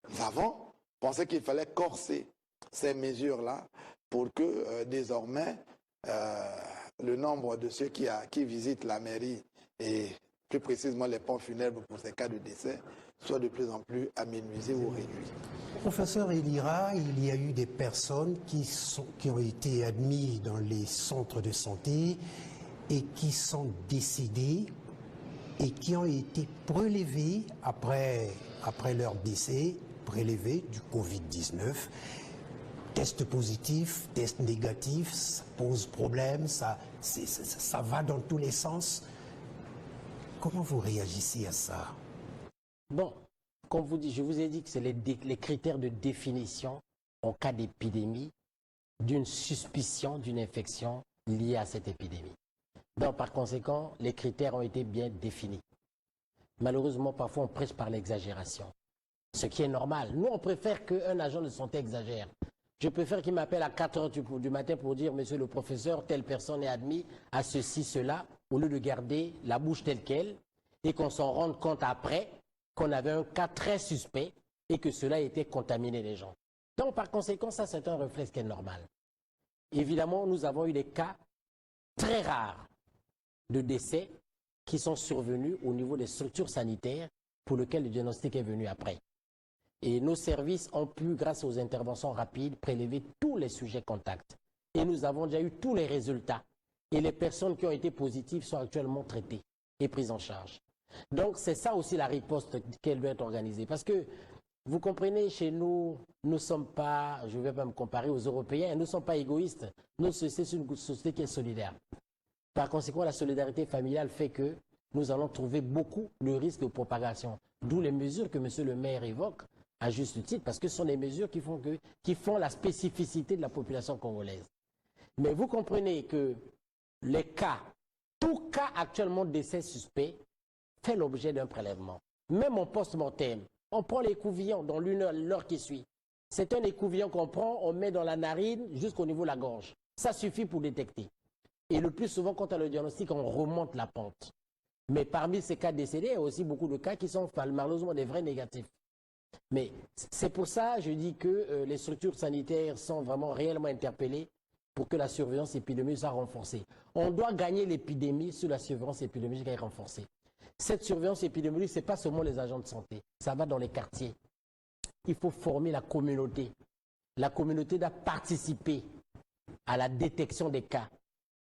Nous avons pensé qu'il fallait corser ces mesures-là pour que désormais le nombre de ceux qui visitent la mairie et plus précisément les ponts funèbres pour ces cas de décès soit de plus en plus aménuisé ou réduit. Professeur Elira, il y a eu des personnes qui ont été admises dans les centres de santé et qui sont décédées et qui ont été prélevées après leur décès, prélevées du Covid-19. Test positif, test négatif, ça pose problème, ça va dans tous les sens. Comment vous réagissez à ça? Bon, comme vous dites, je vous ai dit que c'est les critères de définition en cas d'épidémie d'une suspicion d'une infection liée à cette épidémie. Donc, par conséquent, les critères ont été bien définis. Malheureusement, parfois, on prêche par l'exagération, ce qui est normal. Nous, on préfère qu'un agent de santé exagère. Je préfère qu'il m'appelle à 4 heures du matin pour dire, monsieur le professeur, telle personne est admise à ceci, cela, au lieu de garder la bouche telle qu'elle et qu'on s'en rende compte après qu'on avait un cas très suspect et que cela était contaminé les gens. Donc, par conséquent, ça, c'est un réflexe qui est normal. Évidemment, nous avons eu des cas très rares de décès qui sont survenus au niveau des structures sanitaires pour lesquelles le diagnostic est venu après. Et nos services ont pu, grâce aux interventions rapides, prélever tous les sujets contacts. Et nous avons déjà eu tous les résultats. Et les personnes qui ont été positives sont actuellement traitées et prises en charge. Donc, c'est ça aussi la riposte qu'elle doit être organisée. Parce que, vous comprenez, chez nous, nous ne sommes pas, je ne vais pas me comparer aux Européens, nous ne sommes pas égoïstes. Nous, c'est une société qui est solidaire. Par conséquent, la solidarité familiale fait que nous allons trouver beaucoup de risques de propagation. D'où les mesures que M. le maire évoque, à juste titre, parce que ce sont des mesures qui font la spécificité de la population congolaise. Mais vous comprenez que les cas, tout cas actuellement de décès suspect, fait l'objet d'un prélèvement. Même en post-mortem, on prend l'écouvillon dans l'heure qui suit. C'est un écouvillon qu'on prend, on met dans la narine jusqu'au niveau de la gorge. Ça suffit pour détecter. Et le plus souvent, quand on a le diagnostic, on remonte la pente. Mais parmi ces cas décédés, il y a aussi beaucoup de cas qui sont malheureusement des vrais négatifs. Mais c'est pour ça, je dis que les structures sanitaires sont vraiment réellement interpellées pour que la surveillance épidémique soit renforcée. On doit gagner l'épidémie sur la surveillance épidémique qui est renforcée. Cette surveillance épidémique, ce n'est pas seulement les agents de santé, ça va dans les quartiers. Il faut former la communauté. La communauté doit participer à la détection des cas,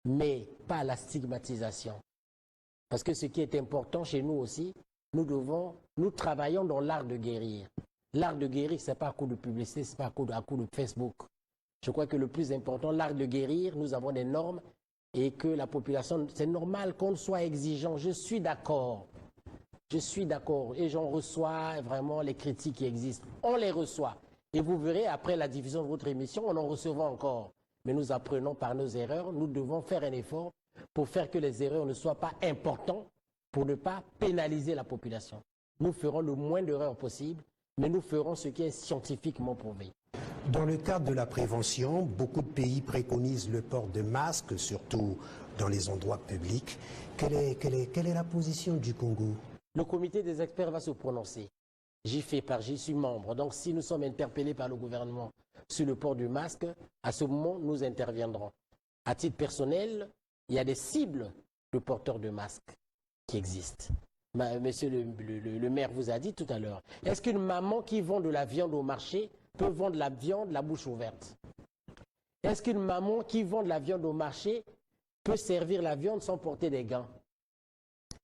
mais pas à la stigmatisation. Parce que ce qui est important chez nous aussi, nous travaillons dans l'art de guérir. L'art de guérir, ce n'est pas à coup de publicité, ce n'est pas à coup de Facebook. Je crois que le plus important, l'art de guérir, nous avons des normes et que la population, c'est normal qu'on soit exigeant. Je suis d'accord. Je suis d'accord. Et j'en reçois vraiment les critiques qui existent. On les reçoit. Et vous verrez, après la diffusion de votre émission, on en recevra encore. Mais nous apprenons par nos erreurs. Nous devons faire un effort pour faire que les erreurs ne soient pas importantes, pour ne pas pénaliser la population. Nous ferons le moins d'erreurs possible, mais nous ferons ce qui est scientifiquement prouvé. Dans le cadre de la prévention, beaucoup de pays préconisent le port de masques, surtout dans les endroits publics. Quelle est la position du Congo? Le comité des experts va se prononcer. J'y suis membre. Donc si nous sommes interpellés par le gouvernement sur le port du masque, à ce moment, nous interviendrons. À titre personnel, il y a des cibles de porteurs de masques qui existent. Monsieur le maire vous a dit tout à l'heure, est-ce qu'une maman qui vend de la viande au marché peut vendre la viande la bouche ouverte? Est-ce qu'une maman qui vend de la viande au marché peut servir la viande sans porter des gants?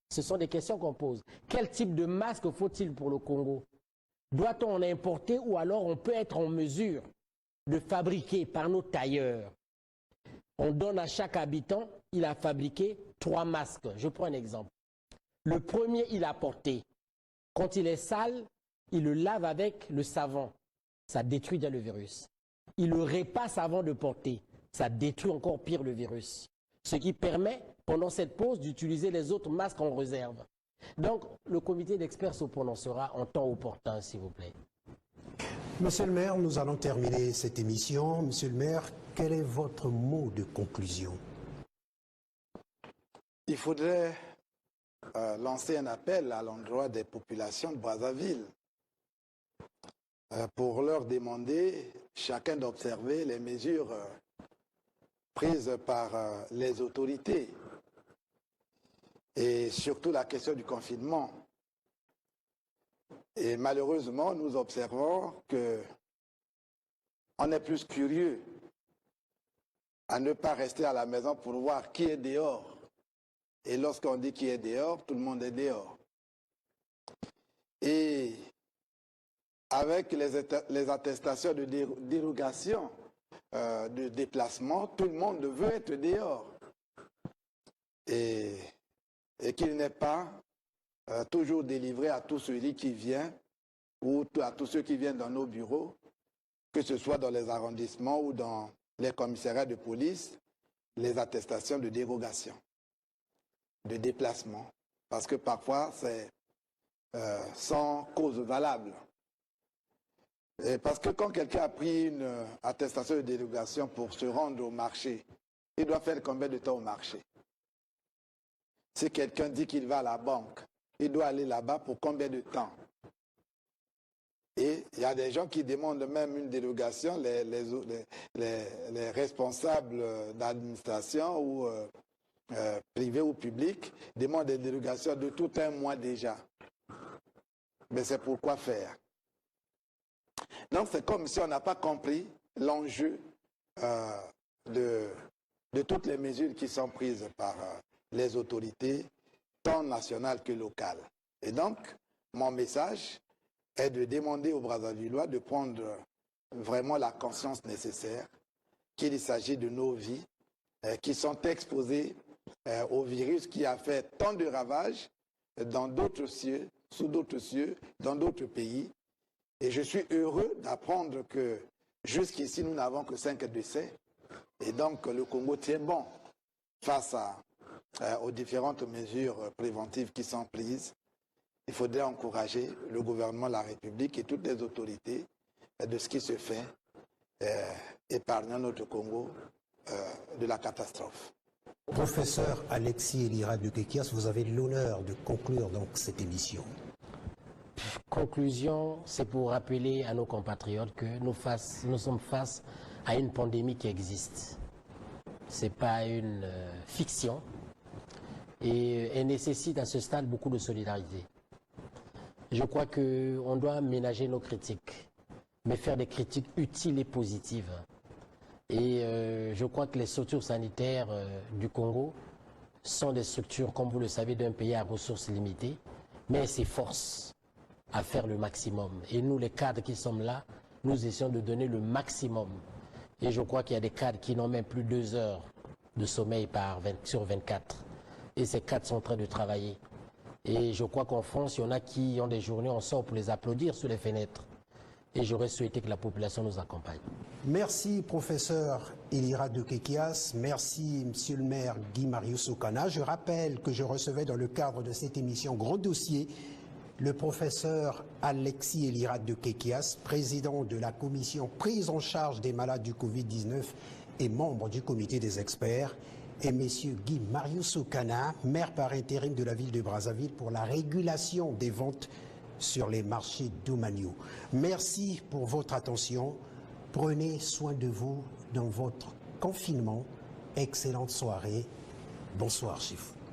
Ce sont des questions qu'on pose. Quel type de masque faut-il pour le Congo? Doit-on en importer ou alors on peut être en mesure de fabriquer par nos tailleurs? On donne à chaque habitant, il a fabriqué 3 masques. Je prends un exemple. Le premier, il a porté. Quand il est sale, il le lave avec le savon. Ça détruit déjà le virus. Il le repasse avant de porter. Ça détruit encore pire le virus. Ce qui permet, pendant cette pause, d'utiliser les autres masques en réserve. Donc, le comité d'experts se prononcera en temps opportun, s'il vous plaît. Monsieur le maire, nous allons terminer cette émission. Monsieur le maire, quel est votre mot de conclusion? Il faudrait lancer un appel à l'endroit des populations de Brazzaville pour leur demander chacun d'observer les mesures prises par les autorités et surtout la question du confinement. Et malheureusement, nous observons qu'on est plus curieux à ne pas rester à la maison pour voir qui est dehors. Et lorsqu'on dit qui est dehors, tout le monde est dehors. Et avec les attestations de dérogation, de déplacement, tout le monde veut être dehors. Et qu'il n'est pas toujours délivré à tout celui qui vient ou à tous ceux qui viennent dans nos bureaux, que ce soit dans les arrondissements ou dans les commissariats de police, les attestations de dérogation, de déplacement. Parce que parfois, c'est sans cause valable. Et parce que quand quelqu'un a pris une attestation de délégation pour se rendre au marché, il doit faire combien de temps au marché? Si quelqu'un dit qu'il va à la banque, il doit aller là-bas pour combien de temps? Et il y a des gens qui demandent même une délégation, les responsables d'administration ou privés ou publics demandent des délégations de tout un mois déjà. Mais c'est pour quoi faire? Donc c'est comme si on n'a pas compris l'enjeu de toutes les mesures qui sont prises par les autorités, tant nationales que locales. Et donc, mon message est de demander aux Brazzavillois de prendre vraiment la conscience nécessaire qu'il s'agit de nos vies qui sont exposées au virus qui a fait tant de ravages dans d'autres cieux, sous d'autres cieux, dans d'autres pays. Et je suis heureux d'apprendre que jusqu'ici, nous n'avons que 5 décès. Et donc, le Congo tient bon face aux différentes mesures préventives qui sont prises. Il faudrait encourager le gouvernement, la République et toutes les autorités de ce qui se fait, épargnant notre Congo de la catastrophe. Professeur Alexis Elira de Kekias, vous avez l'honneur de conclure donc cette émission. Conclusion, c'est pour rappeler à nos compatriotes que nous sommes face à une pandémie qui existe. Ce n'est pas une fiction et elle nécessite à ce stade beaucoup de solidarité. Je crois qu'on doit ménager nos critiques, mais faire des critiques utiles et positives. Et je crois que les structures sanitaires du Congo sont des structures, comme vous le savez, d'un pays à ressources limitées, mais elles s'efforcent à faire le maximum. Et nous, les cadres qui sommes là, nous essayons de donner le maximum. Et je crois qu'il y a des cadres qui n'ont même plus 2 heures de sommeil sur 24. Et ces cadres sont en train de travailler. Et je crois qu'en France, il y en a qui ont des journées, on sort pour les applaudir sous les fenêtres. Et j'aurais souhaité que la population nous accompagne. Merci, professeur Elira de Kekias. Merci, monsieur le maire Guy Marius Okana. Je rappelle que je recevais dans le cadre de cette émission Gros Dossier le professeur Alexis Elira de Kekias, président de la commission prise en charge des malades du Covid-19 et membre du comité des experts, et messieurs Guy Marius Okana, maire par intérim de la ville de Brazzaville pour la régulation des ventes sur les marchés domaniaux. Merci pour votre attention. Prenez soin de vous dans votre confinement. Excellente soirée. Bonsoir chez vous.